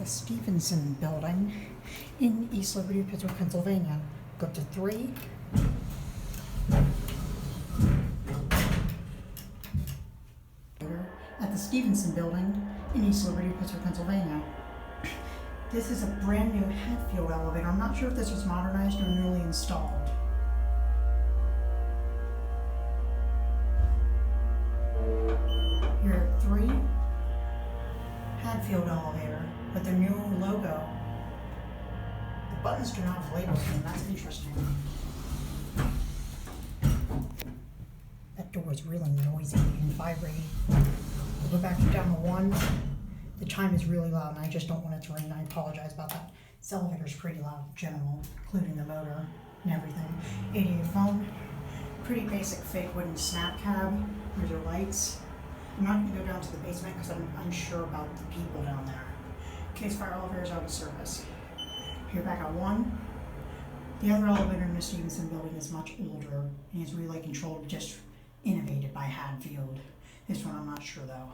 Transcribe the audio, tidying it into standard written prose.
The Stevenson building in East Liberty, Pittsburgh, Pennsylvania. Go up to 3. At the Stevenson building in East Liberty, Pittsburgh, Pennsylvania. This is a brand new Hadfield elevator. I'm not sure if this was modernized or newly installed. Here at 3, Hadfield elevator with their new logo. The buttons do not have labels on them, that's interesting. That door is really noisy and vibrating. We'll go back down to 1. The chime is really loud and I just don't want it to ring. I apologize about that. This elevator is pretty loud in general, including the motor and everything. 88 phone, pretty basic fake wooden snap cab. Here's your lights. I'm not going to go down to the basement because I'm unsure about the people down there. Case fire elevator is out of service. Here back at 1. The other elevator in the Stevenson building is much older and is relay controlled, just innovated by Hadfield. This one I'm not sure though.